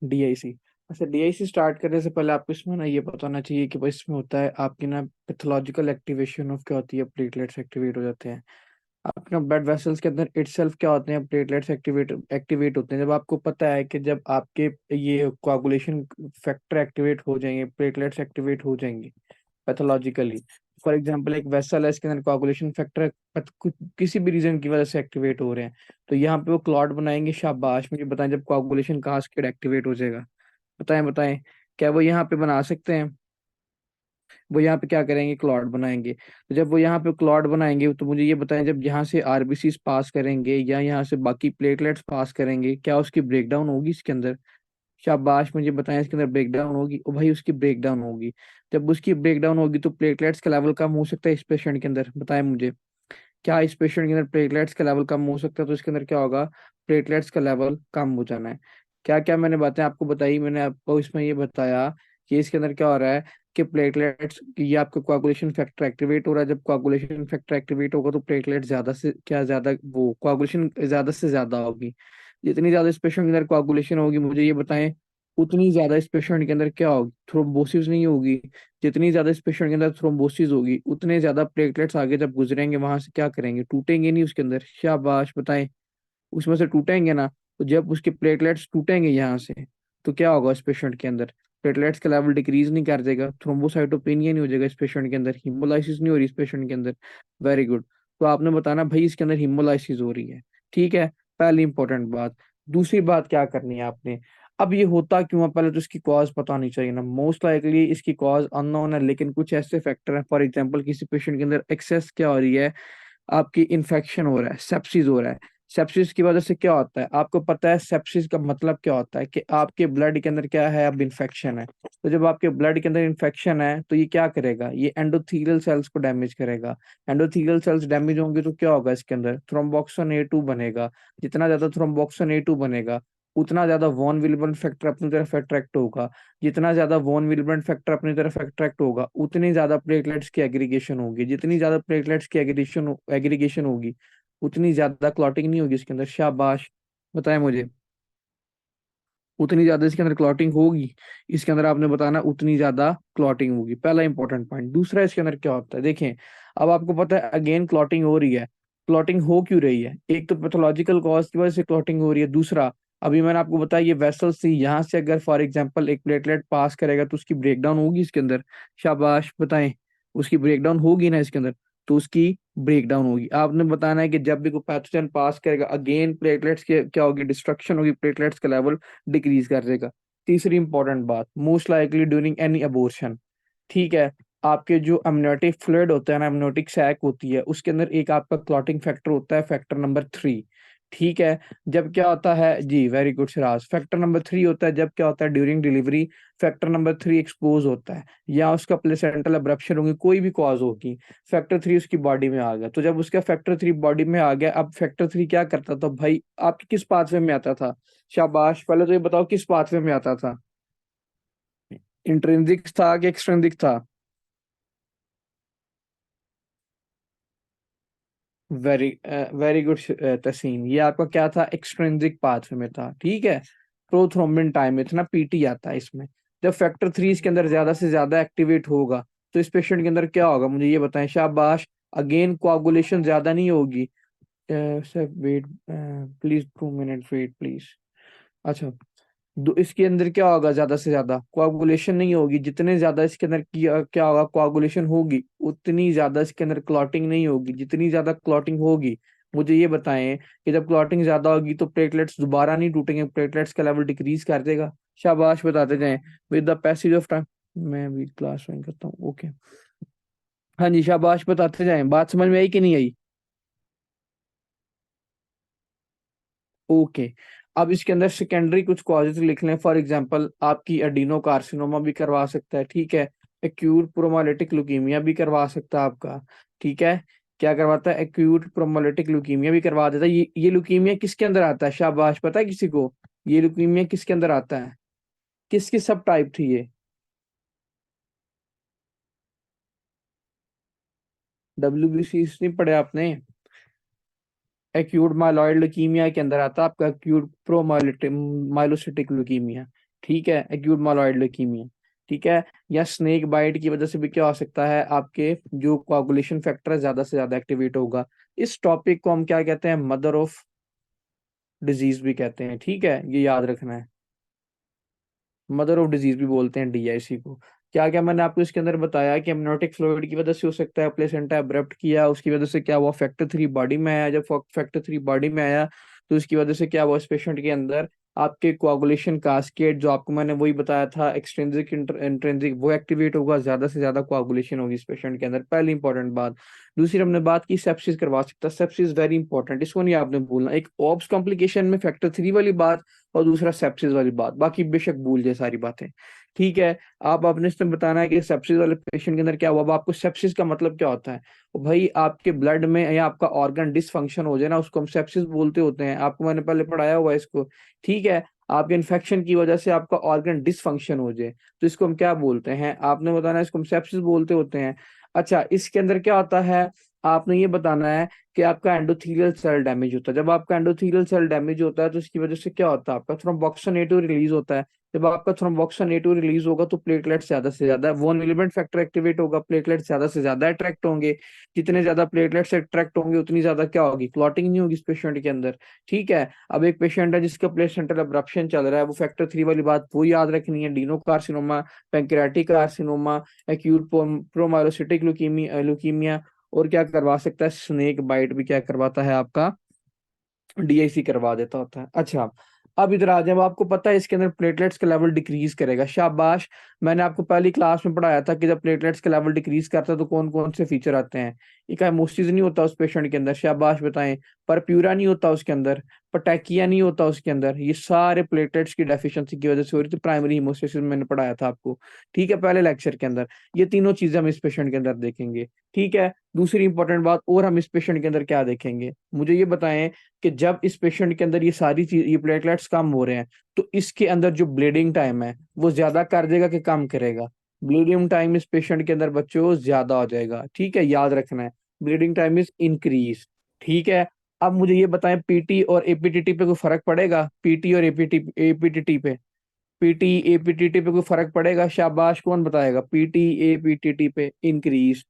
DIC. अच्छा, DIC start करने से पहले आपको इसमें ना ये पता होना चाहिए कि भाई इसमें होता है आपकी ना पैथोलॉजिकल एक्टिवेशन ऑफ क्या होती है, प्लेटलेट्स एक्टिवेट हो जाते हैं। आपके ब्लड वेसल्स के अंदर इटसेल्फ क्या होते हैं, प्लेटलेट्स एक्टिवेट एक्टिवेट होते हैं। जब आपको पता है कि जब आपके ये कोagulation फैक्टर एक्टिवेट हो जाएंगे, प्लेटलेट्स एक्टिवेट हो जाएंगे पैथोलॉजिकली। फॉर एग्जांपल एक वेसल है, इसके अंदर कोagulation फैक्टर किसी भी रीजन की वजह से एक्टिवेट हो रहे हैं, तो यहाँ पे वो क्लॉट बनाएंगे। शाबाश, मुझे बताएं जब कोagulation कास्केड एक्टिवेट हो जाएगा, बताएं बताएं, क्या वो यहाँ पे बना सकते हैं? वो यहाँ पे क्या करेंगे, क्लॉट बनाएंगे। तो जब वो यहाँ पे क्लॉट बनाएंगे तो मुझे ये बताएं, जब यहाँ से आरबीसी पास करेंगे या यहाँ से बाकी प्लेटलेट्स पास करेंगे, क्या उसकी ब्रेकडाउन होगी इसके अंदर? शाबाश, मुझे बताएं इसके अंदर ब्रेकडाउन होगी? ओ भाई, उसकी ब्रेकडाउन होगी। जब उसकी ब्रेकडाउन होगी तो प्लेटलेट्स का लेवल कम हो सकता है इस पेशेंट के अंदर, बताएं मुझे। क्या इस पेशेंट के अंदर प्लेटलेट्स का लेवल कम हो सकता है? तो इसके अंदर क्या होगा, प्लेटलेट्स का लेवल कम हो जाना है। क्या क्या मैंने बातें आपको बताई, मैंने आपको इसमें ये बताया कि इसके अंदर क्या हो रहा है कि प्लेटलेट्स, ये आपका कोagulation फैक्टर एक्टिवेट हो रहा है। जब कोagulation फैक्टर एक्टिवेट होगा तो प्लेटलेट ज्यादा से क्या ज्यादा, वो कोagulation ज्यादा से ज्यादा होगी। जितनी ज्यादा इस पेशेंट के अंदर कोagulation होगी, मुझे ये बताएं, उतनी ज्यादा इस पेशेंट के अंदर क्या होगी, थ्रोम्बोसिस नहीं होगी। जितनी ज्यादा इस पेशेंट के अंदर थ्रोम्बोसिस होगी, उतने ज्यादा प्लेटलेट्स आगे जब गुजरेंगे वहां से क्या करेंगे, टूटेंगे नहीं उसके अंदर। शाबाश, बताएं, उसमें से टूटेंगे ना। तो जब उसके प्लेटलेट्स टूटेंगे यहाँ से, तो क्या होगा इस पेशेंट के अंदर, प्लेटलेट्स का लेवल डिक्रीज नहीं कर देगा, थ्रोम्बोसाइटोपेनिया नहीं हो जाएगा इस पेशेंट के अंदर, हिमोलाइसिस नहीं हो रही इस पेशेंट के अंदर। Very good. तो आपने बताना भाई इसके अंदर हिमोलाइसिस हो रही है, ठीक है, पहली इंपॉर्टेंट बात। दूसरी बात क्या करनी है आपने, अब ये होता क्यों है, पहले तो इसकी कॉज पता होनी चाहिए ना। मोस्ट लाइकली इसकी कॉज अननोन है, लेकिन कुछ ऐसे फैक्टर हैं, फॉर एग्जांपल किसी पेशेंट के अंदर एक्सेस क्या हो रही है, आपकी इन्फेक्शन हो रहा है, सेप्सिस हो रहा है। सेप्सिस की वजह से क्या होता है, आपको पता है सेप्सिस का मतलब क्या होता है, कि आपके ब्लड के अंदर क्या है, अब इन्फेक्शन है। तो जब आपके ब्लड के अंदर इन्फेक्शन है तो ये क्या करेगा, ये एंडोथेलियल सेल्स को डैमेज करेगा। एंडोथेलियल सेल्स डैमेज होंगे तो क्या होगा, इसके अंदर थ्रोम्बोक्सिन ए टू बनेगा। जितना ज्यादा थ्रोम्बोक्सिन ए टू बनेगा, उतना ज्यादा वॉन विल्बर्न फैक्टर अपनी तरफ अट्रैक्ट होगा। जितना ज्यादा वॉन विल्बर्न फैक्टर अपनी तरफ अट्रैक्ट होगा, उतनी ज्यादा प्लेटलेट्स की एग्रीगेशन होगी। जितनी ज्यादा प्लेटलेट्स की एग्रीगेशन एग्रीगेशन होगी, उतनी ज्यादा क्लॉटिंग नहीं होगी इसके अंदर। शाबाश, बताएं मुझे, उतनी ज्यादा इसके अंदर क्लॉटिंग होगी। इसके अंदर आपने बताना उतनी ज्यादा क्लॉटिंग होगी, पहला इंपॉर्टेंट पॉइंट। दूसरा, इसके अंदर क्या होता है, देखें, अब आपको पता है अगेन क्लॉटिंग हो रही है। क्लॉटिंग हो क्यों रही है, एक तो पैथोलॉजिकल कॉज की वजह से क्लॉटिंग हो रही है। दूसरा, अभी मैंने आपको बताया ये वेसल थी, यहाँ से अगर फॉर एग्जाम्पल एक प्लेटलेट पास करेगा तो उसकी ब्रेकडाउन होगी इसके अंदर। शाबाश, बताएं, उसकी ब्रेकडाउन होगी ना इसके अंदर, तो उसकी ब्रेकडाउन होगी। आपने बताना है कि जब भी कोई पैथोजन पास करेगा, अगेन प्लेटलेट्स के क्या होगी, डिस्ट्रक्शन होगी, प्लेटलेट्स का लेवल डिक्रीज कर देगा। तीसरी इंपॉर्टेंट बात, most likely during any abortion, ठीक है, आपके जो अमनियोटिक फ्लूइड होता है ना, अमनियोटिक सैक होती है, उसके अंदर एक आपका क्लॉटिंग फैक्टर होता है, फैक्टर नंबर 3, ठीक है। जब क्या होता है जी, very good Siraj, factor number 3 होता है जब क्या होता है, during delivery factor number 3 expose होता है, या उसका प्लेसेंटल अब्रप्शन होगी, कोई भी कॉज होगी, फैक्टर 3 उसकी बॉडी में आ गया। तो जब उसका फैक्टर 3 बॉडी में आ गया, अब फैक्टर 3 क्या करता था भाई, आपके किस पाथवे में आता था? शाबाश, पहले तो ये बताओ किस पाथवे में आता था, इंट्रिंसिक था कि एक्सट्रिंसिक था? वेरी वेरी गुड तसीन, ये आपका क्या था, एक्सट्रिंसिक पाथवे में था, ठीक है। प्रोथ्रोम्बिन टाइम इतना पीटी आता है इसमें। जब फैक्टर 3 इसके अंदर ज्यादा से ज्यादा एक्टिवेट होगा, तो इस पेशेंट के अंदर क्या होगा, मुझे ये बताएं। शाबाश, अगेन कोआगुलेशन ज्यादा नहीं होगी। Sir wait, please 2 minute wait please. अच्छा, इसके अंदर क्या होगा, ज्यादा से ज्यादा कोआगुलेशन नहीं होगी। जितने ज्यादा इसके अंदर क्या होगा, कोआगुलेशन होगी, उतनी ज्यादा इसके अंदर क्लॉटिंग नहीं होगी। जितनी ज्यादा क्लॉटिंग होगी, मुझे ये बताएं कि जब क्लॉटिंग ज्यादा होगी तो प्लेटलेट्स दोबारा नहीं टूटेंगे, प्लेटलेट्स का लेवल डिक्रीज कर देगा। शाबाश, बताते जाएं, with the passage of time. मैं भी क्लास ज्वाइन करता हूँ, ओके। हाँ जी, शाबाश, बताते जाएं, बात समझ में आई कि नहीं आई? ओके। अब इसके अंदर सेकेंडरी कुछ कॉजेज लिख लें, फॉर एग्जांपल आपकी एडिनो कार्सिनोमा भी करवा सकता है, ठीक है। एक्यूट प्रोमालिटिक ल्यूकीमिया भी करवा सकता है आपका, ठीक है। क्या करवाता है, एक्यूट प्रोमालिटिक ल्यूकीमिया भी करवा देता है। ये ल्यूकीमिया किसके अंदर आता है, शाबाश, पता है किसी को? ये ल्यूकीमिया किसके अंदर आता है, किसकी सब टाइप थी ये? WBC नहीं पढ़े आपने? एक्यूट माइलॉइड ल्यूकीमिया के अंदर आता है आपका एक्यूट प्रोमालिटिक माइलोसिटिक ल्यूकीमिया। ठीक है, एक्यूट माइलॉइड ल्यूकीमिया। ठीक है, या स्नेक बाइट की वजह से भी क्या हो सकता है, आपके जो कोagulation फैक्टर है ज्यादा से ज्यादा एक्टिवेट होगा। इस टॉपिक को हम क्या कहते हैं, मदर ऑफ डिजीज भी कहते हैं। ठीक है, ये याद रखना है, मदर ऑफ डिजीज भी बोलते हैं डीआईसी को। क्या क्या मैंने आपको इसके अंदर बताया कि एमनियोटिक फ्लूइड की वजह से हो सकता है, प्लेसेंटा एब्रप्ट किया उसकी वजह से क्या हुआ, फैक्टर 3 बॉडी में आया। जब फैक्टर 3 बॉडी में आया तो उसकी वजह से क्या हुआ, इस पेशेंट के अंदर आपके कोagulation कास्केड, जो आपको मैंने वही बताया था, एक्सट्रिंसिक इंट्रिंसिक, वो एक्टिवेट होगा, ज्यादा से ज्यादा कोagulation होगी इस पेशेंट के अंदर। पहली इंपॉर्टेंट बात। दूसरी हमने बात की सेप्सिस करवा सकता है, सेप्सिस वेरी इंपॉर्टेंट, इसको नहीं आपने भूलना। एक ऑब्स कॉम्प्लिकेशन में फैक्टर 3 वाली बात और दूसरा सेप्सिस वाली बात, बाकी बेशक भूल जाए सारी बातें। ठीक है, आप अपने इसमें बताना है कि सेप्सिस वाले पेशेंट के अंदर क्या हुआ। अब आपको सेप्सिस का मतलब क्या होता है, तो भाई आपके ब्लड में या आपका ऑर्गन डिसफंक्शन हो जाए ना, उसको हम सेप्सिस बोलते होते हैं। आपको मैंने पहले पढ़ाया हुआ है इसको। ठीक है, आपके इन्फेक्शन की वजह से आपका ऑर्गन डिसफंक्शन हो जाए तो इसको हम क्या बोलते हैं, आपने बताना है, इसको हम सेप्सिस बोलते होते हैं। अच्छा, इसके अंदर क्या होता है, आपने ये बताना है कि आपका एंडोथेलियल सेल डैमेज होता है। जब आपका एंडोथेलियल सेल डैमेज होता है तो इसकी वजह से क्या होता है, आपका थ्रोम्बोक्सिन ए टू रिलीज होता है। जब आपका थ्रोम्बोक्सिन ए टू रिलीज होगा तो प्लेटलेट ज्यादा से ज्यादा, वॉन एलिमेंट फैक्टर एक्टिवेट होगा, प्लेटलेट ज्यादा से ज्यादा अट्रैक्ट होंगे। जितने ज्यादा प्लेटलेट्स अट्रैक्ट होंगे उतनी ज्यादा क्या होगी, क्लॉटिंग नहीं होगी इस पेशेंट के अंदर। ठीक है, अब एक पेशेंट है जिसका प्लेसेंटल अब्रप्शन चल रहा है, वो फैक्टर 3 वाली बात वो याद रखनी है, डीनो carcinoma, pancreatic carcinoma, acute promyelocytic leukaemia. और क्या करवा सकता है, स्नेक बाइट भी क्या करवाता है आपका, डीआईसी करवा देता होता है। अच्छा, अब इधर आ जाए, अब आपको पता है इसके अंदर प्लेटलेट्स का लेवल डिक्रीज करेगा, शाबाश। मैंने आपको पहली क्लास में पढ़ाया था कि जब प्लेटलेट्स का लेवल डिक्रीज करता है तो कौन कौन से फीचर आते हैं। इकाइमोसिस नहीं होता उस पेशेंट के अंदर, शाबाश बताएं। परप्यूरा नहीं होता उसके अंदर, पटैकिया नहीं होता उसके अंदर, ये सारे प्लेटलेट्स की डेफिशिएंसी की वजह से हो रही थी। प्राइमरी हिमोसिस मैंने पढ़ाया था आपको, ठीक है, पहले लेक्चर के अंदर। ये तीनों चीजें हम इस पेशेंट के अंदर देखेंगे। ठीक है, दूसरी इंपॉर्टेंट बात और हम इस पेशेंट के अंदर क्या देखेंगे, मुझे ये बताएं कि जब इस पेशेंट के अंदर ये सारी चीज, ये प्लेटलेट्स कम हो रहे हैं तो इसके अंदर जो ब्लीडिंग टाइम है वो ज्यादा कर देगा कि कम करेगा। ब्लीडिंग टाइम इस पेशेंट के अंदर बच्चों ज्यादा हो जाएगा। ठीक है, याद रखना है, ब्लीडिंग टाइम इज इंक्रीज। ठीक है, अब मुझे ये बताएं, पीटी और एपीटीटी पे कोई फर्क पड़ेगा, पीटी और एपीटीटी पे, पीटी एपीटीटी पे कोई फर्क पड़ेगा, शाबाश, कौन बताएगा, पीटी एपीटीटी पे इंक्रीज।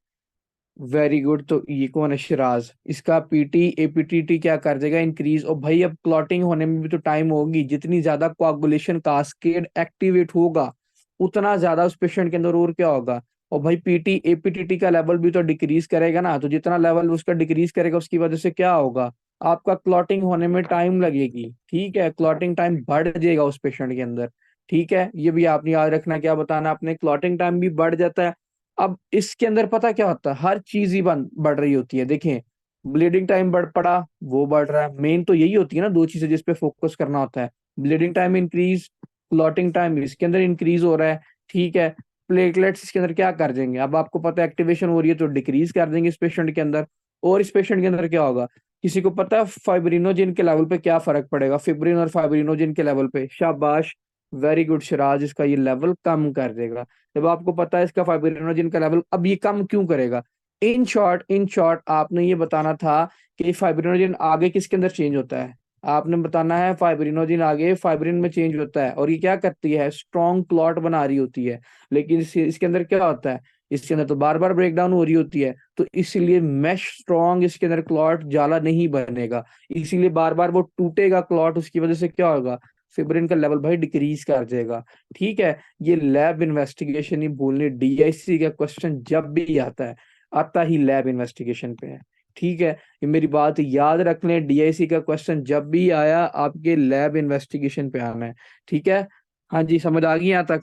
वेरी गुड, तो ये कौन है, शिराज, इसका पीटी एपीटीटी क्या कर देगा, इंक्रीज। और भाई अब क्लॉटिंग होने में भी तो टाइम होगी, जितनी ज्यादा कोagulation कास्केड एक्टिवेट होगा उतना ज्यादा उस पेशेंट के अंदर और क्या होगा। और भाई पीटी एपीटीटी का लेवल भी तो डिक्रीज करेगा ना, तो जितना लेवल उसका डिक्रीज करेगा उसकी वजह से क्या होगा, आपका क्लॉटिंग होने में टाइम लगेगी। ठीक है, क्लॉटिंग टाइम बढ़ जाएगा उस पेशेंट के अंदर। ठीक है, ये भी आपने याद रखना, क्या बताना आपने, क्लॉटिंग टाइम भी बढ़ जाता है। अब इसके अंदर पता क्या होता है, हर चीज ही बढ़ रही होती है। देखें, ब्लीडिंग टाइम बढ़ पड़ा, वो बढ़ रहा है, मेन तो यही होती है ना, दो चीजें जिस पे फोकस करना होता है, bleeding time increase, clotting time इसके अंदर इंक्रीज हो रहा है। ठीक है, प्लेटलेट्स इसके अंदर क्या कर देंगे, अब आपको पता है एक्टिवेशन हो रही है तो डिक्रीज कर देंगे इस पेशेंट के अंदर। और इस पेशेंट के अंदर क्या होगा, किसी को पता है फाइब्रिनोजिन के लेवल पे क्या फर्क पड़ेगा, फिब्रिन और फाइब्रिनोजिन के लेवल पे, शाबाश, वेरी गुड शिराज, इसका ये लेवल कम कर देगा। जब आपको पता है इसका फाइब्रिनोजिन का लेवल, अब ये कम क्यों करेगा, इन शॉर्ट आपने ये बताना था कि फाइब्रिनोजिन आगे किसके अंदर चेंज होता है, आपने बताना है फाइब्रिनोजिन आगे फाइब्रिन में चेंज होता है और ये क्या करती है, स्ट्रॉन्ग क्लॉट बना रही होती है। लेकिन इसके अंदर क्या होता है, इसके अंदर तो बार बार ब्रेक डाउन हो रही होती है, तो इसीलिए मैश स्ट्रॉन्ग, इसके अंदर क्लॉट जाला नहीं बनेगा, इसीलिए बार बार वो टूटेगा क्लॉट, उसकी वजह से क्या होगा, फिब्रिन का लेवल भाई डिक्रीज कर जाएगा। ठीक है, ये लैब इन्वेस्टिगेशन ही भूलनी, डीआईसी का क्वेश्चन जब भी आता है, आता ही लैब इन्वेस्टिगेशन पे है। ठीक है, ये मेरी बात याद रख लें, डीआईसी का क्वेश्चन जब भी आया आपके लैब इन्वेस्टिगेशन पे आना है। ठीक है, हाँ जी, समझ आ गई यहाँ तक।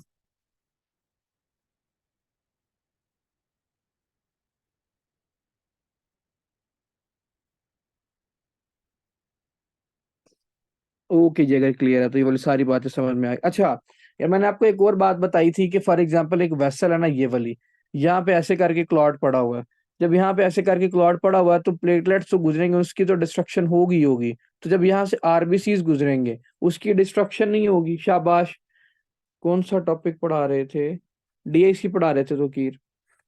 ओके, जगह क्लियर है तो ये वाली सारी बातें समझ में आई। अच्छा यार, मैंने आपको एक और बात बताई थी कि फॉर एग्जांपल एक वेसल है ना, ये वाली, यहाँ पे ऐसे करके क्लॉट पड़ा हुआ है। जब यहाँ पे ऐसे करके क्लॉट पड़ा हुआ है तो प्लेटलेट्स तो गुजरेंगे, उसकी तो डिस्ट्रक्शन होगी ही होगी। तो जब यहाँ से आरबीसीज गुजरेंगे उसकी डिस्ट्रक्शन नहीं होगी, शाबाश। कौन सा टॉपिक पढ़ा रहे थे, डीआईसी पढ़ा रहे थे तो कीर।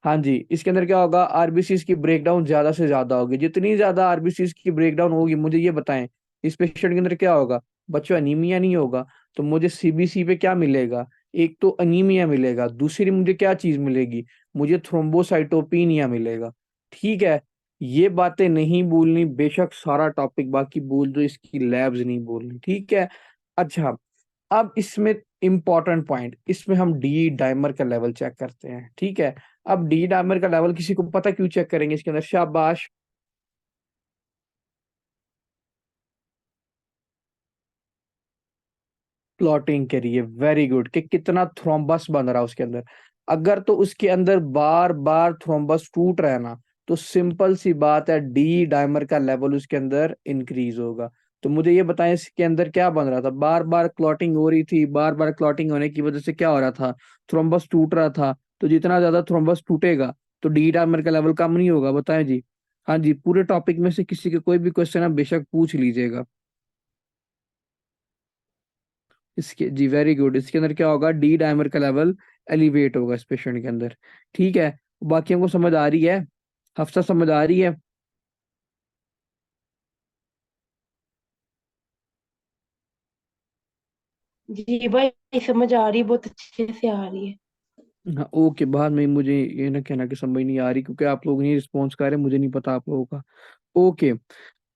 हाँ जी, इसके अंदर क्या होगा, आरबीसीज की ब्रेकडाउन ज्यादा से ज्यादा होगी, जितनी ज्यादा आरबीसीज की ब्रेकडाउन होगी, मुझे ये बताएं इस पेशेंट के अंदर क्या होगा, बच्चों, अनीमिया नहीं होगा। तो मुझे सीबीसी पे क्या मिलेगा? एक तो अनीमिया मिलेगा, दूसरी मुझे क्या चीज मिलेगी? मुझे थ्रोम्बोसाइटोपिनिया मिलेगा। ठीक है, ये बातें नहीं भूलनी, बेशक सारा टॉपिक बाकी भूल दो, इसकी लैब्स नहीं भूलनी, ठीक है। अच्छा, अब इसमें इंपॉर्टेंट पॉइंट, इसमें हम डी डाइमर का लेवल चेक करते हैं, ठीक है। अब डी डाइमर का लेवल किसी को पता क्यों चेक करेंगे इसके अंदर? शाबाश। क्लॉटिंग के लिए, वेरी गुड, कि कितना थ्रोम्बस बन रहा है उसके अंदर। अगर तो उसके अंदर बार बार थ्रोम्बस टूट रहा है ना, तो सिंपल सी बात है, डी डाइमर का लेवल उसके अंदर इंक्रीज होगा। तो मुझे ये बताएं, इसके अंदर क्या बन रहा था? बार बार क्लॉटिंग हो रही थी, बार बार क्लॉटिंग होने की वजह से क्या हो रहा था? थ्रोम्बस टूट रहा था। तो जितना ज्यादा थ्रोम्बस टूटेगा, तो डी डाइमर का लेवल कम नहीं होगा, बताएं जी। हाँ जी, पूरे टॉपिक में से किसी के कोई भी क्वेश्चन आप बेशक पूछ लीजिएगा। इसके जी, वेरी गुड, इसके अंदर क्या होगा? डी डायमर का लेवल एलिवेट होगा इस पेशेंट के अंदर। ठीक है, बाकी हमको समझ आ रही है? हफ्सा समझ आ रही है? जी भाई, समझ आ रही है, बहुत अच्छे से आ रही है। हाँ ओके, बाद में मुझे ये ना कहना कि समझ नहीं आ रही, क्योंकि आप लोग नहीं रिस्पॉन्स कर रहे, मुझे नहीं पता आप लोगों का। ओके।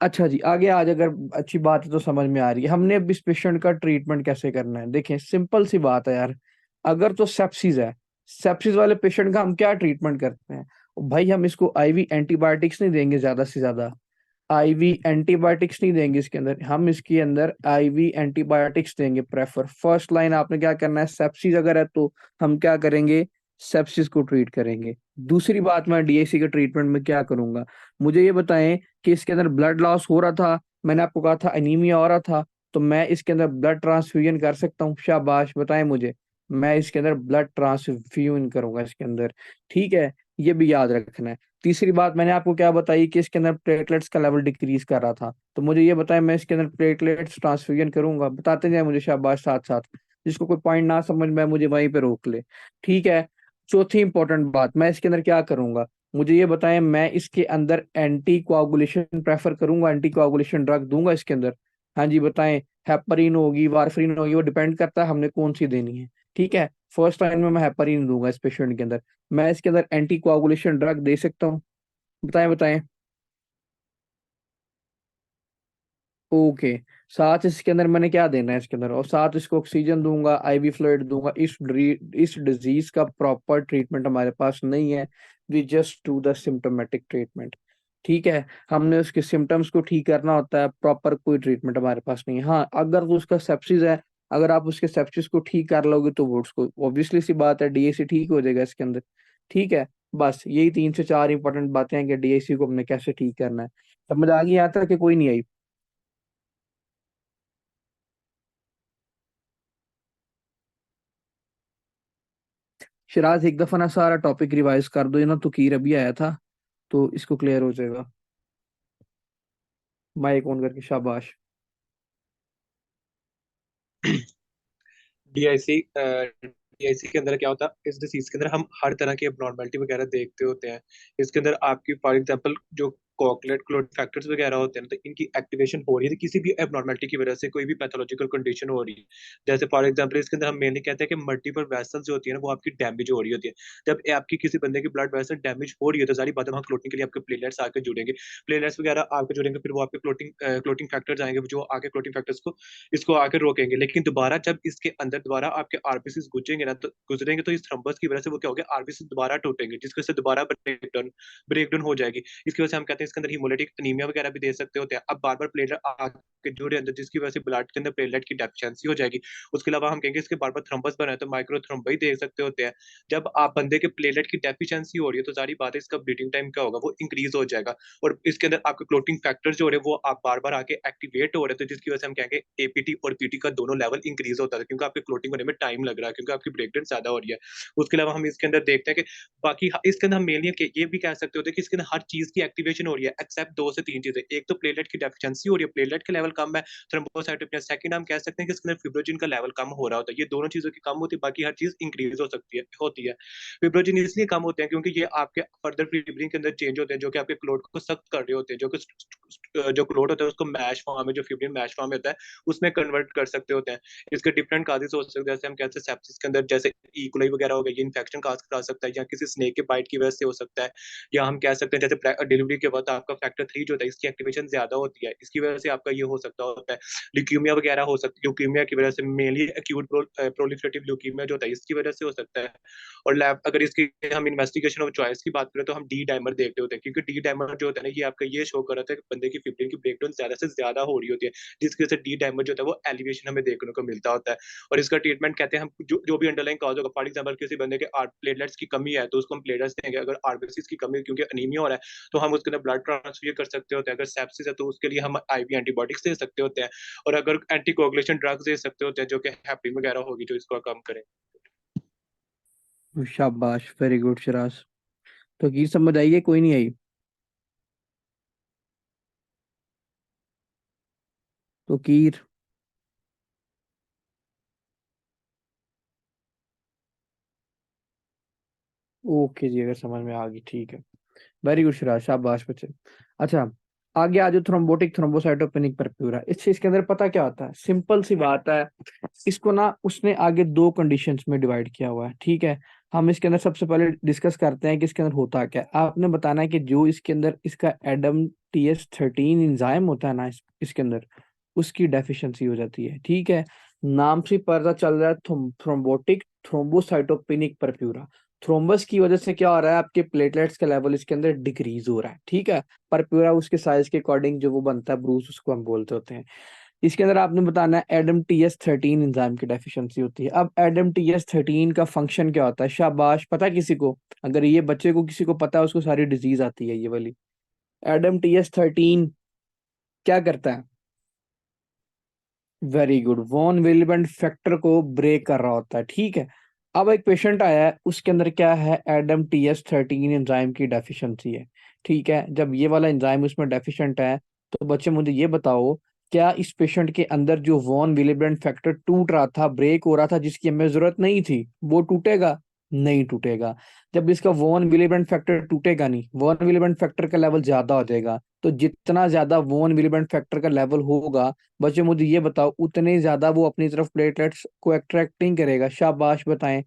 अच्छा जी, आगे आज अगर अच्छी बात है तो समझ में आ रही है। हमने अब इस पेशेंट का ट्रीटमेंट कैसे करना है, देखें सिंपल सी बात है यार। अगर तो सेप्सिस है, सेप्सिस वाले पेशेंट का हम क्या ट्रीटमेंट करते हैं? भाई हम इसको आईवी एंटीबायोटिक्स नहीं देंगे ज्यादा से ज्यादा, आईवी एंटीबायोटिक्स नहीं देंगे इसके अंदर, हम इसके अंदर आईवी एंटीबायोटिक्स देंगे प्रेफर। फर्स्ट लाइन आपने क्या करना है, सेप्सिस अगर है तो हम क्या करेंगे? सेप्सिस को ट्रीट करेंगे। दूसरी बात, मैं डीआईसी के ट्रीटमेंट में क्या करूंगा? मुझे ये बताएं कि इसके अंदर ब्लड लॉस हो रहा था, मैंने आपको कहा था अनीमिया हो रहा था, तो मैं इसके अंदर ब्लड ट्रांसफ्यूजन कर सकता हूँ? शाबाश, बताएं मुझे। मैं इसके अंदर ब्लड ट्रांसफ्यूजन करूंगा इसके अंदर। ठीक है, ये भी याद रखना है। तीसरी बात मैंने आपको क्या बताई कि इसके अंदर प्लेटलेट्स का लेवल डिक्रीज कर रहा था, तो मुझे ये बताएं, मैं इसके अंदर प्लेटलेट्स ट्रांसफ्यूजन करूंगा? बताते जाए मुझे, शाबाश, साथ साथ। जिसको कोई पॉइंट ना समझ में आए, मुझे वहीं पे रोक ले। ठीक है। चौथी इंपॉर्टेंट बात, मैं इसके अंदर क्या करूंगा? मुझे ये बताएं, मैं इसके अंदर एंटी कोआगुलेशन प्रेफर करूंगा, एंटी कोआगुलेशन ड्रग दूंगा इसके अंदर? हाँ जी बताएं। हेपरिन होगी, वारफरिन होगी, वो डिपेंड करता है हमने कौन सी देनी है। ठीक है, फर्स्ट लाइन में मैं हेपरिन दूंगा इस पेशेंट के अंदर। मैं इसके अंदर एंटी कोआगुलेशन ड्रग दे सकता हूँ? बताएं बताएं। ओके। साथ इसके अंदर मैंने क्या देना है इसके अंदर? और साथ इसको ऑक्सीजन दूंगा, आईवी फ्लूइड दूंगा। इस डिजीज का प्रॉपर ट्रीटमेंट हमारे पास नहीं है। We just do the symptomatic treatment. ठीक है, हमने उसके सिम्टम्स को ठीक करना होता है, प्रॉपर कोई ट्रीटमेंट हमारे पास नहीं है। हाँ, अगर तो उसका सेप्सिस है, अगर आप उसके सेप्सिस को ठीक कर लोगे तो वो उसको ऑब्वियसली सी बात है डीएसी ठीक हो जाएगा इसके अंदर। ठीक है, बस यही 3 से 4 इंपॉर्टेंट बातें हैं कि डीएसी को हमने कैसे ठीक करना है। समझ आ गई यहाँ तक कि कोई नहीं आई? शिराज, एक दफा ना सारा टॉपिक रिवाइज कर दो, ये ना तुकीर अभी आया था, तो इसको क्लियर हो जाएगा। माइक ऑन करके, शाबाश। डीआईसी डीआईसी के अंदर क्या होता है, इस डिसीज के अंदर हम हर तरह की एबनॉर्मेलिटी वगैरह देखते होते हैं। इसके अंदर आपकी फॉर एग्जांपल जो कॉकलेट क्लोट फैक्टर्स वगैरह होते हैं, तो इनकी एक्टिवेशन हो रही है किसी भी एबनॉर्मेलिटी की वजह से, कोई भी पैथोलॉजिकल कंडीशन हो रही है। जैसे फॉर एग्जांपल इसके अंदर हम मेनली कहते हैं कि मल्टीपल वेसल्स जो होती है ना, वो आपकी डैमेज हो रही होती है। जब आपकी किसी बंदे की ब्लड वेसल डैमेज हो रही है, तो सारी बात है, वहाँ क्लोटिंग के लिए आपके प्लेटलेट्स आके जुड़ेंगे। प्लेटलेट्स वगैरह आके जुड़ेंगे, फिर वो आपके क्लोटिंग क्लोटिंग फैक्टर्स आएंगे, जो आके क्लोटिंग फैक्टर्स को इसको आके रोकेंगे। लेकिन दोबारा जब इसके अंदर दोबारा आपके आरबीसी गुजरेंगे ना, तो गुजरेंगे तो इस थ्रम्बस की वजह से वो क्या हो गया, आरबीसी दोबारा टूटेंगे, जिसकी वजह से दोबारा ब्रेकडाउन हो जाएगी। इसकी वजह से हम कहते हैं इसके अंदर हीमोलिटिक अनीमिया वगैरह भी दे सकते होते हैं। अब बार बार प्लेटलेट आके जुड़े अंदर, जिसकी वजह से ब्लड के अंदर प्लेटलेट की डेफिशिएंसी हो जाएगी। उसके अलावा हम कहेंगे इसके बार बार थ्रम्बस बना है, तो माइक्रो थ्रम्बई दे सकते होते हैं। जब आप बंदे के प्लेटलेट की डेफिशिएंसी हो रही है, तो सारी बात है, इसका ब्लीडिंग टाइम क्या होगा, वो इंक्रीज हो जाएगा। और इसके अंदर आपके क्लोटिंग फैक्टर्स जो हो रहे हैं, वो आप बार बार आके एक्टिवेट हो रहे थे, जिसकी वजह से हम कहेंगे एपीटी और पीटी का दोनों लेवल इंक्रीज होता है, क्योंकि आपके क्लोटिंग होने में टाइम लग रहा है, क्योंकि आपकी ब्रेकडाउन ज्यादा हो रही है। उसके अलावा हम इसके अंदर देखते हैं कि बाकी इसके अंदर हम मेनली ये भी कह सकते होते हैं कि इसके अंदर हर चीज की एक्टिवेशन हो हो रही है एक्सेप्ट दो से तीन चीजें। एक तो प्लेटलेट की डेफिशिएंसी हो रही है, प्लेटलेट के लेवल कम है, थ्रोम्बोसाइटोपेनिया। सेकंड हम कह सकते हैं कि इसके अंदर फिब्रोजिन का लेवल कम हो रहा होता है। ये दोनों चीजों की कम होती है, बाकी हर चीज इंक्रीज हो सकती है होती है। फिब्रोजिन इसलिए कम होते हैं क्योंकि ये आपके फर्दर फिब्रिन के अंदर चेंज होते हैं, जो कि आपके क्लोट को सख्त कर रहे होते हैं, जो क्लोट होता है उसको मैश फॉर्म में, जो फिब्रिन मैश फॉर्म में होता है उसमें कन्वर्ट कर सकते होते हैं। इसके डिफरेंट काजेस हो सकते हैं, जैसे हम कहते हैं सेप्सिस के अंदर जैसे इकोलाई वगैरह हो गया, ये इन्फेक्शन काज करा सकता है, या किसी स्नेक के बाइट की वजह से हो सकता है। या हम कह सकते हैं जैसे डिलीवरी के वक्त आपका फैक्टर 3 जो होता है इसकी एक्टिवेशन ज्यादा होती है, इसकी वजह से आपका ये हो सकता होता है। ल्यूकीमिया वगैरह हो सकती है, ल्यूकीमिया की वजह से मेनली एक्यूट प्रोलिफरेटिव ल्यूकीमिया जो होता है इसकी वजह से हो सकता है। और लैब अगर इसकी हम इन्वेस्टिगेशन ऑफ चॉइस की बात करें तो हम डी डाइमर देखते होते हैं, क्योंकि डी डाइमर जो होता है ना ये आपका ये शो कर रहा है कि बंदे की फिब्रिन की ब्रेकडाउन ज्यादा से ज्यादा हो रही होती है, जिसकी वजह से डी डाइमर जो होता है वो एलिवेशन हमें देखने को मिलता होता है। और इसका ट्रीटमेंट कहते हैं हम जो भी अंडरलाइन कॉज होगा, फॉर एग्जाम्पल किसी बंदे के प्लेटलेट्स की कमी है तो उसको हम प्लेटलेट्स देंगे। अगर आरबीसीज की कमी है क्योंकि अनीमिया हो रहा है तो हम उसके अंदर ब्लड ट्रांसफ्यूजन कर सकते होते हैं। अगर सेप्सिस है तो उसके लिए हम आईवी एंटीबायोटिक्स दे सकते होते हैं। और अगर एंटीकोगुलेशन ड्रग्स दे सकते होते हैं जो कि हेपरिन वगैरह होगी जो इसको कम करें। शाबाश, वेरी गुड शिराज। तो की समझ आई है, कोई नहीं आई? तो कीर, ओके जी, अगर समझ में आ गई ठीक है। वेरी गुड शिराज, शाबाश बच्चे। अच्छा, आगे आ जाओ, थ्रोम्बोटिक थ्रोम्बोसाइटोपेनिक परप्यूरा। इस चीज के अंदर पता क्या होता है, सिंपल सी बात है। इसको ना उसने आगे दो कंडीशंस में डिवाइड किया हुआ है, ठीक है। हम इसके अंदर सबसे पहले डिस्कस करते हैं कि इसके अंदर होता क्या है। आपने बताना है कि जो इसके अंदर इसका एडम TS13 इंजाइम होता है ना, इसके अंदर उसकी डेफिशिएंसी हो जाती है, ठीक है। नाम से पता चल रहा है थ्रोम्बोटिक थ्रोम्बोसाइटोपेनिक परप्यूरा। थ्रोम्बस की वजह से क्या हो रहा है, आपके प्लेटलेट्स का लेवल इसके अंदर डिक्रीज हो रहा है, ठीक है। परप्यूरा उसके साइज के अकॉर्डिंग जो वो बनता है ब्रूस, उसको हम बोलते होते हैं। इसके अंदर आपने बताना है एडम TS13 एंजाइम की डेफिशिएंसी होती है। अब एडम TS13 का फंक्शन क्या होता है, शाबाश, पता है किसी को? अगर ये बच्चे को किसी को पता है उसको सारी डिजीज आती है ये वाली। एडम TS13 क्या करता है? वेरी गुड, वॉन विलिबेंट फैक्टर को ब्रेक कर रहा होता है, ठीक है। अब एक पेशेंट आया है, उसके अंदर क्या है, एडम TS13 एंजाइम की डेफिशिएंसी है, ठीक है। जब ये वाला एंजाइम उसमें डेफिशिएंट है तो बच्चे मुझे ये बताओ, क्या इस पेशेंट के अंदर जो वॉन विलिबेंट फैक्टर टूट रहा था, ब्रेक हो रहा था, जिसकी हमें जरूरत नहीं थी, वो टूटेगा? नहीं टूटेगा। जब इसका वॉन विलिबेंट फैक्टर टूटेगा नहीं, वॉन विलिबेंट फैक्टर का लेवल ज्यादा हो जाएगा। तो जितना ज्यादा वॉन विलिबेंट फैक्टर का लेवल होगा, बच्चे मुझे ये बताओ, उतने ज्यादा वो अपनी तरफ प्लेटलेट्स को अट्रैक्ट नहीं करेगा। शाबाश बताएं।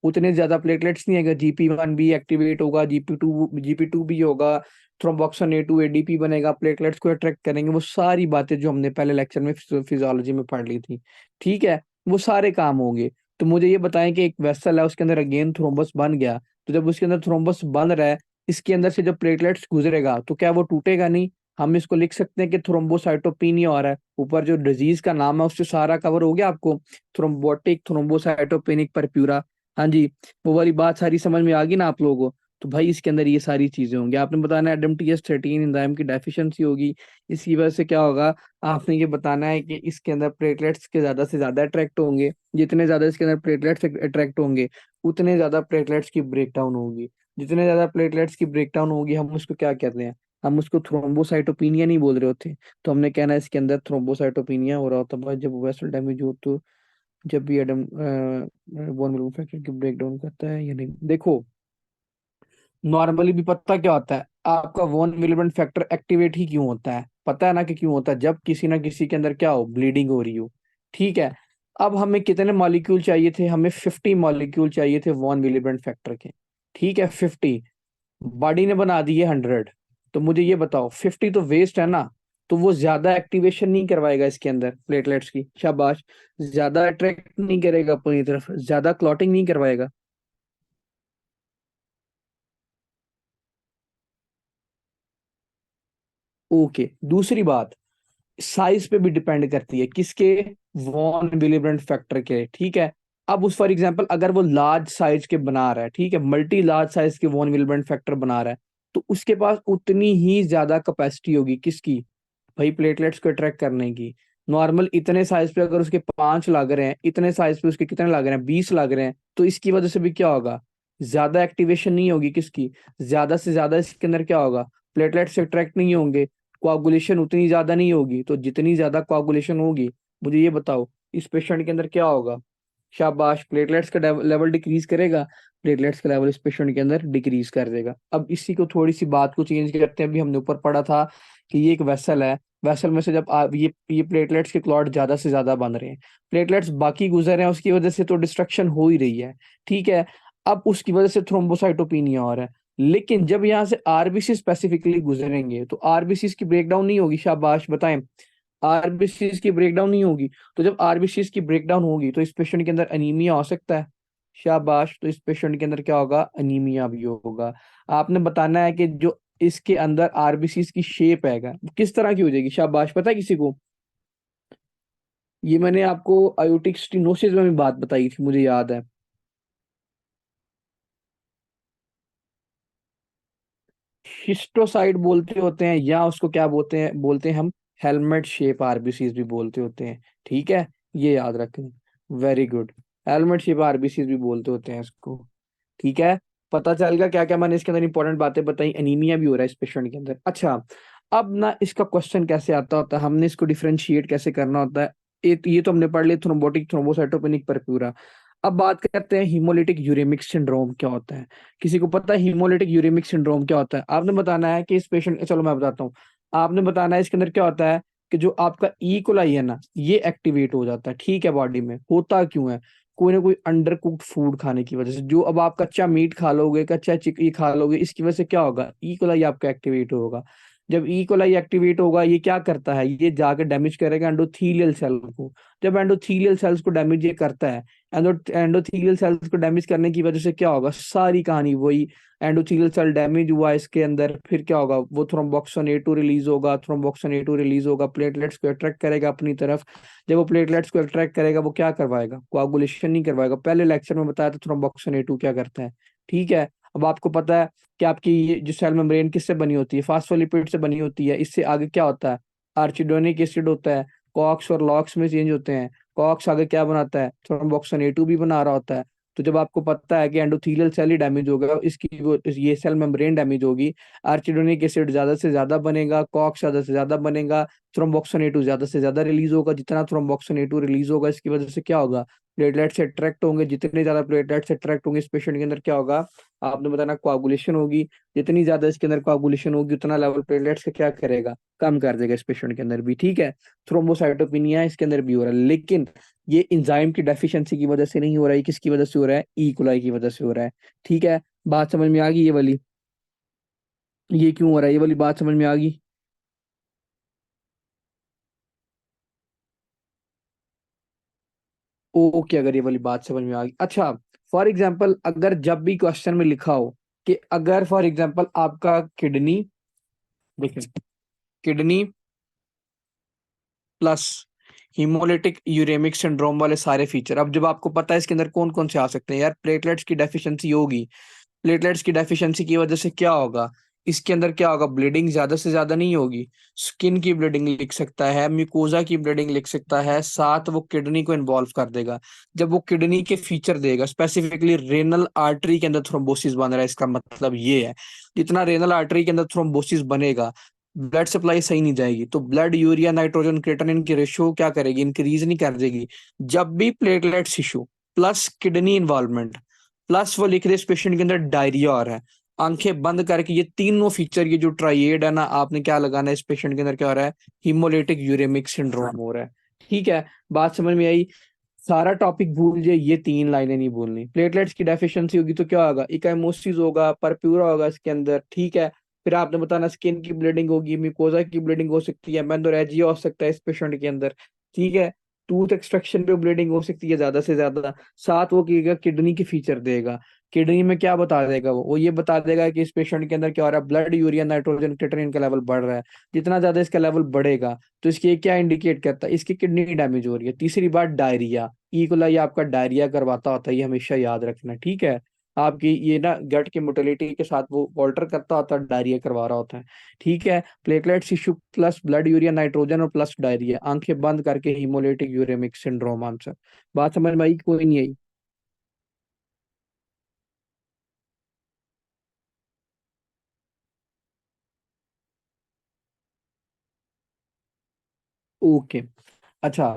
उतने ज्यादा प्लेटलेट्स नहीं आएगा, GP1 भी एक्टिवेट होगा, GP2 भी होगा, थ्रोम्बोक्सिन A2 ADP बनेगा, प्लेटलेट्स को अट्रैक्ट करेंगे। वो सारी बातें जो हमने पहले लेक्चर में फिजियोलॉजी में पढ़ ली थी, ठीक है, वो सारे काम होंगे। तो मुझे ये बताएं कि एक वेसल है, उसके अंदर अगेन थ्रोम्बस बन गया, तो जब उसके अंदर थ्रोम्बस बन रहा है, इसके अंदर से जब प्लेटलेट्स गुजरेगा तो क्या वो टूटेगा नहीं? हम इसको लिख सकते हैं कि थ्रोम्बोसाइटोपिनिया हो रहा है। ऊपर जो डिजीज का नाम है उससे सारा कवर हो गया आपको, थ्रोम्बोटिक थ्रोम्बोसाइटोपेनिक परप्यूरा। हाँ जी, वो वाली बात सारी समझ में आ गई ना आप लोगों को? तो भाई इसके अंदर ये सारी चीजें होंगी। आपने बताना है एडम TS13 एंजाइम की डेफिशिएंसी होगी, इसकी वजह से क्या होगा, आपने ये बताना है कि इसके अंदर प्लेटलेट्स के ज्यादा से ज्यादा अट्रैक्ट होंगे। जितने ज्यादा इसके अंदर प्लेटलेट्स अट्रैक्ट होंगे, उतने ज्यादा प्लेटलेट्स की ब्रेकडाउन होगी। जितने ज्यादा प्लेटलेट्स की ब्रेकडाउन होगी, हम उसको क्या कहते हैं, हम उसको थ्रोम्बोसाइटोपिनिया नहीं बोल रहे होते। तो हमने कहना है इसके अंदर थ्रोम्बोसाइटोपिनिया हो रहा होता है जब वेसल डैमेज हो, तो जब भी एडम बोन मैरो फैक्टर की ब्रेकडाउन करता है या नहीं। देखो, नॉर्मली भी पता क्या होता है, आपका वॉन विलेबेंट फैक्टर एक्टिवेट ही क्यों होता है, पता है ना कि क्यों होता है? जब किसी ना किसी के अंदर क्या हो, ब्लीडिंग हो रही हो, ठीक है। अब हमें कितने मॉलिक्यूल चाहिए थे, हमें 50 मॉलिक्यूल चाहिए थे वॉन विलेबेंट फैक्टर के, ठीक है, 50। बॉडी ने बना दिए 100। तो मुझे ये बताओ, 50 तो वेस्ट है ना, तो वो ज्यादा एक्टिवेशन नहीं करवाएगा इसके अंदर प्लेटलेट्स की, शाबाश। ज्यादा अट्रैक्ट नहीं करेगा अपनी तरफ, ज्यादा क्लॉटिंग नहीं करवाएगा। ओके, दूसरी बात, साइज पे भी डिपेंड करती है, किसके? वॉन विलिब्रेंट फैक्टर के, ठीक है। अब उस फॉर एग्जांपल अगर वो लार्ज साइज के बना रहा है, ठीक है, मल्टी लार्ज साइज के वॉन विलिब्रेंट फैक्टर बना रहा है, तो उसके पास उतनी ही ज्यादा कैपेसिटी होगी, किसकी? भाई प्लेटलेट्स को अट्रैक्ट करने की। नॉर्मल इतने साइज पे अगर उसके 5 लग रहे हैं, इतने साइज पे उसके कितने लग रहे हैं, 20 लग रहे हैं, तो इसकी वजह से भी क्या होगा, ज्यादा एक्टिवेशन नहीं होगी, किसकी? ज्यादा से ज्यादा इसके अंदर क्या होगा, प्लेटलेट से अट्रैक्ट नहीं होंगे, कोआगुलेशन उतनी ज्यादा नहीं होगी। तो जितनी ज्यादा कोआगुलेशन होगी, मुझे ये बताओ इस पेशेंट के अंदर क्या होगा? शाबाश, प्लेटलेट्स का लेवल डिक्रीज करेगा, प्लेटलेट्स का लेवल इस पेशेंट के अंदर डिक्रीज कर देगा। अब इसी को थोड़ी सी बात को चेंज करते हैं। अभी हमने ऊपर पढ़ा था कि ये एक वेसल है, वेसल में से जब ये प्लेटलेट्स के क्लॉट ज्यादा से ज्यादा बन रहे हैं, प्लेटलेट्स बाकी गुजर रहे हैं, उसकी वजह से तो डिस्ट्रक्शन हो ही रही है, ठीक है। अब उसकी वजह से थ्रोम्बोसाइटोपिनिया हो रहा है। लेकिन जब यहाँ से आरबीसी स्पेसिफिकली गुजरेंगे तो आरबीसी की ब्रेकडाउन नहीं होगी। शाबाश, बताएं, आरबीसी की ब्रेकडाउन नहीं होगी। तो जब आरबीसी की ब्रेकडाउन होगी तो इस पेशेंट के अंदर अनीमिया हो सकता है। शाबाश, तो इस पेशेंट के अंदर क्या होगा? अनीमिया भी होगा। आपने बताना है कि जो इसके अंदर आरबीसी की शेप है किस तरह की हो जाएगी। शाबाश, पता है किसी को? ये मैंने आपको आयोटिक स्टेनोसिस में भी बात बताई थी, मुझे याद है। हिस्टोसाइड बोलते होते हैं, या उसको क्या बोलते हैं हम, हेलमेट शेप आरबीसीज भी बोलते होते हैं, ठीक है, ये याद रखें। Very good, helmet shape RBCs भी बोलते होते हैं इसको, ठीक है। पता चल गया क्या क्या मैंने इसके अंदर इंपॉर्टेंट बातें बताई। एनीमिया भी हो रहा है इस पेशेंट के अंदर। अच्छा, अब ना इसका क्वेश्चन कैसे आता होता है, हमने इसको डिफरेंशिएट कैसे करना होता है। ये तो हमने पढ़ लिया, थ्रोम्बोटिक थ्रोम्बोसाइटोपेनिक परप्यूरा। अब बात करते हैं हीमोलिटिक यूरेमिक सिंड्रोम क्या होता है। किसी को पता है हीमोलिटिक यूरेमिक सिंड्रोम क्या होता है? आपने बताना है कि इस पेशेंट, चलो मैं बताता हूँ। आपने बताना है इसके अंदर क्या होता है कि जो आपका ई कोलाई है ना, ये एक्टिवेट हो जाता है, ठीक है। बॉडी में होता क्यों है? कोई ना कोई अंडर कुक्ड फूड खाने की वजह से। जो अब आप कच्चा मीट खा लोगे, कच्चा चिकन खा लोगे, इसकी वजह से क्या होगा? ई कोलाई आपका एक्टिवेट होगा। जब ई कोलाई एक्टिवेट होगा, ये क्या करता है? ये जाकर डैमेज करेगा एंडोथीलियल सेल को। जब एंडोथीलियल सेल्स को डैमेज ये करता है, एंडोथीलियल सेल्स को डैमेज करने की वजह से क्या होगा? सारी कहानी वही, एंडोथीलियल सेल डैमेज हुआ इसके अंदर, फिर क्या होगा? वो थ्रोम्बोक्सिन ए टू रिलीज होगा, थ्रोम्बोक्सिन ए टू रिलीज होगा, प्लेटलेट्स को अट्रैक्ट करेगा अपनी तरफ। जब वो प्लेटलेट्स को अट्रैक्ट करेगा, वो क्या करवाएगा? कोआगुलेशन नहीं करवाएगा। पहले लेक्चर में बताया था थ्रोम्बोक्सिन ए टू क्या करता है, ठीक है। अब आपको पता है कि आपकी ये जो सेल मेम्ब्रेन किससे बनी होती है? फास्फोलिपिड से बनी होती है। इससे आगे क्या होता है? आर्चिडोनिक एसिड होता है, कॉक्स और लॉक्स में चेंज होते हैं। कॉक्स आगे क्या बनाता है? थ्रोम्बोक्सिन ए टू भी बना रहा होता है। तो जब आपको पता है कि एंडोथेलियल सेल ही डैमेज होगा, इसकी वो ये सेल मेम्ब्रेन डैमेज होगी, आर्चिडोनिक एसिड ज्यादा से ज्यादा बनेगा, कॉक्स ज्यादा से ज्यादा बनेगा, थ्रोम्बोक्सिन ए टू ज्यादा से ज्यादा रिलीज होगा। जितना थ्रोम्बोक्सिन ए टू रिलीज होगा, इसकी वजह से क्या होगा? प्लेटलेट से अट्रैक्ट होंगे। जितने ज्यादा प्लेटलेट से अट्रैक्ट होंगे, इस पेशेंट के अंदर क्या होगा? आपने बताना, कोआगुलेशन होगी। जितनी ज्यादा इसके अंदर कोआगुलेशन होगी, उतना लेवल प्लेटलेट्स का क्या करेगा? कम कर देगा इस पेशेंट के अंदर भी, ठीक है। थ्रोम्बोसाइटोपिनिया इसके अंदर भी हो रहा है, लेकिन ये एंजाइम की डेफिशिएंसी की वजह से नहीं हो रहा है। किसकी वजह से हो रहा है? ई कोलाई की वजह से हो रहा है, ठीक है। बात समझ में आ गई ये वाली? ये क्यों हो रहा है, ये वाली बात समझ में आ गई? ओके, अगर ये वाली बात समझ में आ गई। अच्छा, फॉर एग्जाम्पल अगर जब भी क्वेश्चन में लिखा हो कि अगर फॉर एग्जाम्पल आपका किडनी, देखिए, kidney plus haemolytic uraemic syndrome वाले सारे फीचर, अब जब आपको पता है इसके अंदर कौन कौन से आ सकते हैं, यार प्लेटलेट्स की डेफिशिएंसी होगी। प्लेटलेट्स की डेफिशिएंसी की वजह से क्या होगा? इसके अंदर क्या होगा? ब्लीडिंग ज्यादा से ज्यादा नहीं होगी। स्किन की ब्लीडिंग लिख सकता है, म्यूकोजा की ब्लीडिंग लिख सकता है, साथ वो किडनी को इन्वॉल्व कर देगा। जब वो किडनी के फीचर देगा, स्पेसिफिकली रेनल आर्टरी के अंदर थ्रोम्बोसिस बन रहा है, इसका मतलब ये है, जितना रेनल आर्टरी के अंदर थ्रोम्बोसिस बनेगा, ब्लड सप्लाई सही नहीं जाएगी, तो ब्लड यूरिया नाइट्रोजन क्रिएटिनिन की रेशियो क्या करेगी? इंक्रीज नहीं कर देगी। जब भी platelets issue plus kidney involvement plus वो लिख रहे इस पेशेंट के अंदर डायरिया आ रहा है, आंखें बंद करके, ये तीनों फीचर, ये जो ट्राइएड है ना, आपने क्या लगाना है? इस पेशेंट के अंदर क्या हो रहा है? हीमोलिटिक यूरेमिक सिंड्रोम हो रहा है, ठीक है। बात समझ में आई? सारा टॉपिक भूल जाइए, ये तीन लाइनें नहीं भूलनी। प्लेटलेट्स की डेफिशिएंसी होगी तो क्या होगा? इकाइमोसिस होगा, परप्यूरा होगा इसके अंदर, ठीक है। फिर आपने बताना, स्किन की ब्लीडिंग होगी, म्यूकोजा की ब्लीडिंग हो सकती है, मेंदोरेजिया हो सकता है इस पेशेंट के अंदर, ठीक है। टूथ एक्सट्रैक्शन पे ब्लीडिंग हो सकती है ज्यादा से ज्यादा। साथ वो किएगा, किडनी के फीचर देगा। किडनी में क्या बता देगा? वो ये बता देगा कि इस पेशेंट के अंदर क्या हो रहा है? ब्लड यूरिया नाइट्रोजन क्रिएटिनिन का लेवल बढ़ रहा है। जितना ज्यादा इसका लेवल बढ़ेगा, तो इसकी ये क्या इंडिकेट करता है? इसकी किडनी डैमेज हो रही है। तीसरी बात, डायरिया। ई कोलाई आपका डायरिया करवाता होता है, ये हमेशा याद रखना, ठीक है। आपकी ये ना गट की मोटिलिटी के साथ वो ऑल्टर करता होता है, डायरिया करवा रहा होता है, ठीक है। Platelets issue plus blood urea nitrogen और प्लस डायरिया, आंखें बंद करके हीमोलिटिक यूरेमिक सिंड्रोम आंसर। बात समझ में आई? कोई नहीं आई? ओके। अच्छा,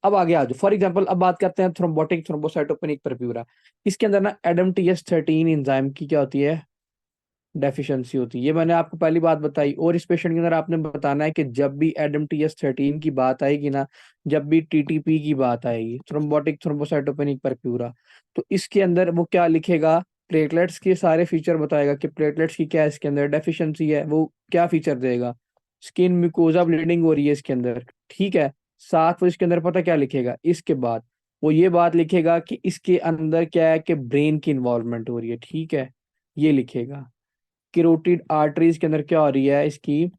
अब आगे आ जाओ। फॉर एग्जांपल अब बात करते हैं थ्रोम्बोटिक थ्रोम्बोसाइटोपेनिक परप्यूरा। इसके अंदर ना एडमटीएस 13 एंजाइम की क्या होती है, डेफिशिएंसी होती है। ये मैंने आपको पहली बात बताई। और इस पेशेंट के अंदर आपने बताना है कि जब भी एडमटीएस 13 की बात आएगी ना, जब भी टीटीपी की बात आएगी, थ्रोम्बोटिक थ्रोम्बोसाइटोपेनिक परप्यूरा, तो इसके अंदर वो क्या लिखेगा, प्लेटलेट्स के सारे फीचर बताएगा कि प्लेटलेट्स की क्या इसके अंदर डेफिशिएंसी है, वो क्या फीचर देगा। स्किन म्यूकोजा ब्लीडिंग हो रही है इसके अंदर, ठीक है। साथ वो इसके अंदर पता क्या लिखेगा, इसके बाद वो ये बात लिखेगा कि इसके अंदर क्या है कि ब्रेन की इन्वॉल्वमेंट हो रही है, ठीक है, ये लिखेगा। कैरोटिड आर्टरीज के अंदर क्या हो रही है, इसकी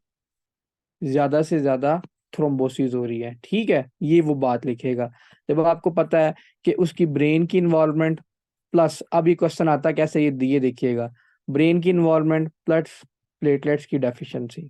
ज्यादा से ज्यादा थ्रोम्बोसिस हो रही है, ठीक है, ये वो बात लिखेगा। जब आपको पता है कि उसकी ब्रेन की इन्वॉल्वमेंट प्लस, अब ये क्वेश्चन आता है कैसे, ये देखिएगा, ब्रेन की इन्वॉल्वमेंट प्लस प्लेटलेट्स की डेफिशिएंसी,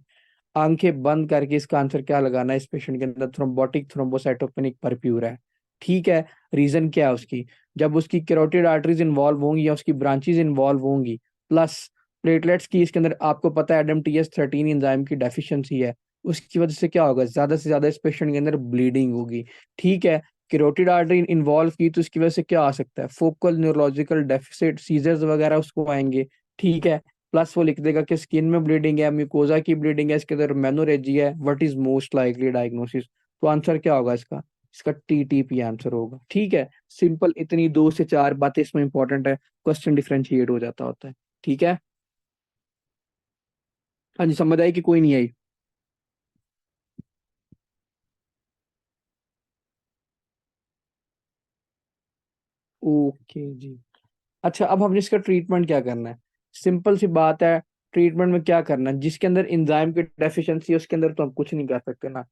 आंखें बंद करके इसका आंसर क्या लगाना है, इस पेशेंट के अंदर थ्रोम्बोटिक थ्रोम्बोसाइटोपेनिक परप्यूरा है, ठीक है। रीजन क्या है उसकी, जब उसकी कैरोटिड आर्टरीज इन्वॉल्व होंगी या उसकी ब्रांचेज इन्वॉल्व होंगी, प्लस प्लेटलेट्स की इसके अंदर आपको पता है एडमटीएस 13 एंजाइम की डेफिशिएंसी है, उसकी वजह से क्या होगा, ज्यादा से ज्यादा इस पेशेंट के अंदर ब्लीडिंग होगी, ठीक है। कैरोटिड आर्टरी इन्वॉल्व की तो इसकी वजह से क्या आ सकता है, फोकल न्यूरोलॉजिकल डेफिसिट, सीजर्स वगैरह उसको आएंगे, ठीक है। प्लस वो लिख देगा कि स्किन में ब्लीडिंग है, म्यूकोजा की ब्लीडिंग है, इसके अंदर मेनोरेजी है, what is most likely diagnosis. तो आंसर क्या होगा इसका, इसका टीटीपी आंसर होगा, ठीक है। सिंपल, इतनी 2 से 4 बातें इसमें इंपॉर्टेंट है, क्वेश्चन डिफरेंशिएट हो जाता होता है, ठीक है। हाँ जी, समझ आई कि कोई नहीं आई। ओके जी। अच्छा, अब हमने इसका ट्रीटमेंट क्या करना है, सिंपल सी बात है। ट्रीटमेंट में क्या करना है, जिसके अंदर एंजाइम की डेफिशिएंसी है उसके अंदर तो हम कुछ नहीं कर सकते ना,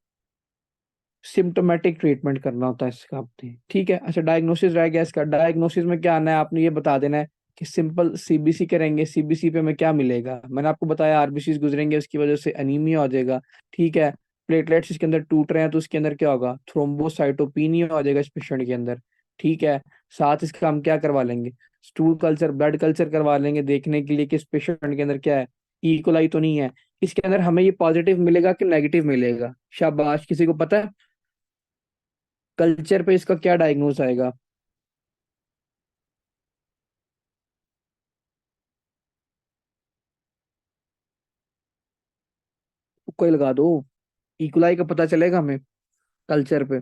सिम्टोमेटिक ट्रीटमेंट करना होता है इसका आपने, ठीक है। अच्छा, डायग्नोसिस रह गया इसका। डायग्नोसिस में क्या आना है, आपने ये बता देना है कि सिंपल सीबीसी करेंगे, सीबीसी पे हमें क्या मिलेगा, मैंने आपको बताया आरबीसी गुजरेंगे, उसकी वजह से अनीमिया हो जाएगा, ठीक है। प्लेटलेट्स इसके अंदर टूट रहे हैं तो उसके अंदर क्या होगा, थ्रोम्बोसाइटोपिनिया हो जाएगा इस पेशेंट के अंदर, ठीक है। साथ इसका हम क्या करवा लेंगे, स्टूल कल्चर, ब्लड कल्चर करवा लेंगे, देखने के लिए कि इस पेशेंट के अंदर क्या है, इकोलाई तो नहीं है। इसके अंदर हमें ये पॉजिटिव मिलेगा कि नेगेटिव मिलेगा, शाबाश, किसी को पता है कल्चर पे इसका क्या डायग्नोस आएगा, कोई लगा दो, इक्वलाई का पता चलेगा हमें कल्चर पे।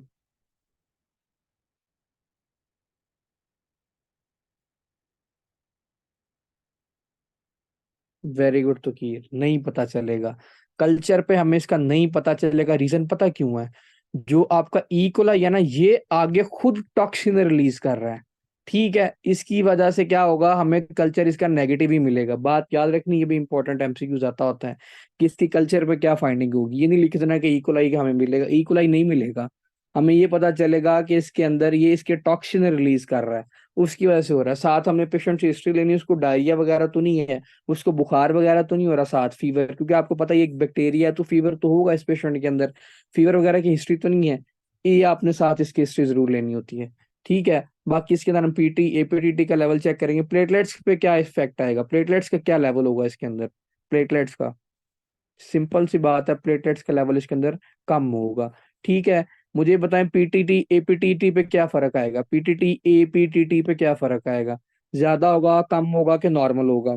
वेरी गुड, तो की नहीं पता चलेगा कल्चर पे, हमें इसका नहीं पता चलेगा। रीजन पता क्यों है, जो आपका इकोलाई है ना, ये आगे खुद टॉक्सिन रिलीज कर रहा है, ठीक है। इसकी वजह से क्या होगा, हमें कल्चर इसका नेगेटिव ही मिलेगा। बात याद रखनी, ये भी इंपॉर्टेंट एमसीक्यू आता होता है कि इसकी कल्चर पे क्या फाइंडिंग होगी। ये नहीं लिख देना कि इकोलाई का हमें मिलेगा, इकोलाई नहीं मिलेगा। हमें ये पता चलेगा कि इसके अंदर ये इसके टॉक्सिन रिलीज कर रहा है, उसकी वजह से हो रहा है। साथ हमने पेशेंट से हिस्ट्री लेनी है, उसको डायरिया वगैरह तो नहीं है, उसको बुखार वगैरह तो नहीं हो रहा, साथ फीवर, क्योंकि आपको पता है ये एक बैक्टीरिया है तो फीवर तो होगा इस पेशेंट के अंदर, फीवर वगैरह की हिस्ट्री तो नहीं है। ये आपने साथ इसकी हिस्ट्री जरूर लेनी होती है, ठीक है। बाकी इसके अंदर हम पीटी एपीटीटी का लेवल चेक करेंगे, प्लेटलेट्स पे क्या इफेक्ट आएगा, प्लेटलेट्स का क्या लेवल होगा इसके अंदर, प्लेटलेट्स का सिंपल सी बात है, प्लेटलेट्स का लेवल इसके अंदर कम होगा, ठीक है। मुझे बताएं पीटीटी एपीटीटी पे क्या फर्क आएगा, पीटीटी एपीटीटी पे क्या फर्क आएगा, ज्यादा होगा, कम होगा कि नॉर्मल होगा।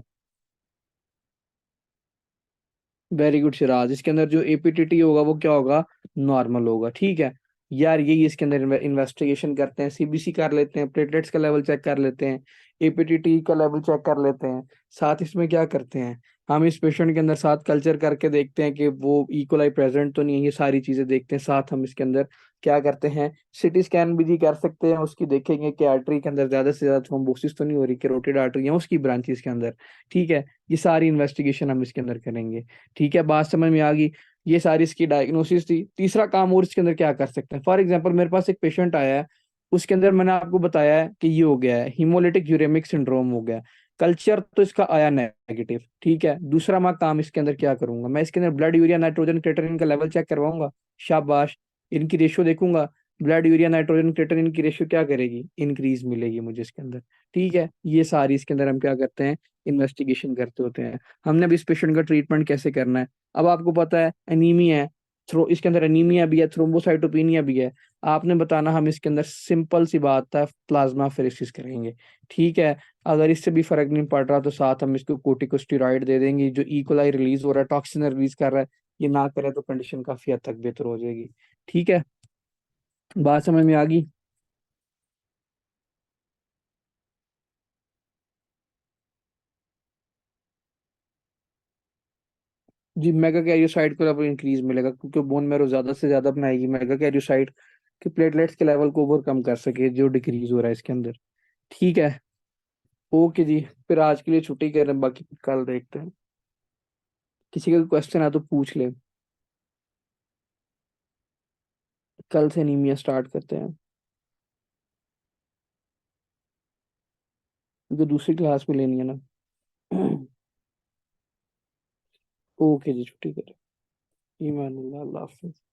वेरी गुड सिराज, इसके अंदर जो एपीटीटी होगा वो क्या होगा, नॉर्मल होगा, ठीक है। यार यही इसके अंदर इन्वेस्टिगेशन करते हैं, सीबीसी कर लेते हैं, प्लेटलेट्स का लेवल चेक कर लेते हैं, एपीटीटी का लेवल चेक कर लेते हैं। साथ इसमें क्या करते हैं, हम इस पेशेंट के अंदर साथ कल्चर करके देखते हैं कि वो इकोलाई प्रेजेंट तो नहीं है, ये सारी चीजें देखते हैं। साथ हम इसके अंदर क्या करते हैं, सिटी स्कैन भी कर सकते हैं, उसकी देखेंगे कि आर्टरी के अंदर ज्यादा से ज्यादा थ्रोम्बोसिस तो नहीं हो रही, कैरोटिड आर्टरी है उसकी ब्रांचेस के अंदर, ठीक है। ये सारी इन्वेस्टिगेशन हम इसके अंदर करेंगे, ठीक है। बात समझ में आ गई, ये सारी इसकी डायग्नोसिस थी। तीसरा काम और इसके अंदर क्या कर सकते हैं, फॉर एग्जांपल मेरे पास एक पेशेंट आया है, उसके अंदर मैंने आपको बताया है कि ये हो गया है हीमोलिटिक यूरेमिक सिंड्रोम हो गया है। कल्चर तो इसका आया नेगेटिव, ठीक है। दूसरा मैं काम इसके अंदर क्या करूंगा, मैं इसके अंदर ब्लड यूरिया नाइट्रोजन क्रिएटिनिन का लेवल चेक करवाऊंगा, शाबाश, इनकी रेशियो देखूंगा, ब्लड यूरिया नाइट्रोजन क्रिएटिनिन की रेशियो क्या करेगी, इंक्रीज मिलेगी मुझे इसके अंदर, ठीक है। ये सारी इसके अंदर हम क्या करते हैं, इन्वेस्टिगेशन करते होते हैं। हमने भी इस पेशेंट का ट्रीटमेंट कैसे करना है, अब आपको पता है एनीमिया है, थ्रो इसके अंदर एनीमिया भी है, थ्रोम्बोसाइटोपिनिया भी है। आपने बताना, हम इसके अंदर सिंपल सी बात है प्लाज्मा फेरेसिस करेंगे। ठीक है। अगर इससे भी फर्क नहीं पड़ रहा तो साथ हम इसको कोर्टिकोस्टेरॉइड दे देंगे, जो इकोलाई रिलीज हो रहा है, टॉक्सिन रिलीज कर रहा है, ये ना करे तो कंडीशन काफी हद तक बेहतर हो जाएगी। ठीक है, बात समझ में आ गई? जी, मेगा कैरियोसाइट को अब इंक्रीज मिलेगा क्योंकि बोन मैरो ज्यादा से ज्यादा बनाएगी मेगा कैरियोसाइट कि प्लेटलेट्स के लेवल को ओवरकम कर सके जो डिक्रीज हो रहा है इसके अंदर। ठीक है। ओके जी, फिर आज के लिए छुट्टी कर रहे हैं, बाकी कल देखते हैं। किसी का क्वेश्चन है तो पूछ ले। कल से एनीमिया स्टार्ट करते हैं क्योंकि दूसरी क्लास में लेनी है ना। ओके जी, छुट्टी करें। ईमान अल्लाह, अल्लाह हाफिज।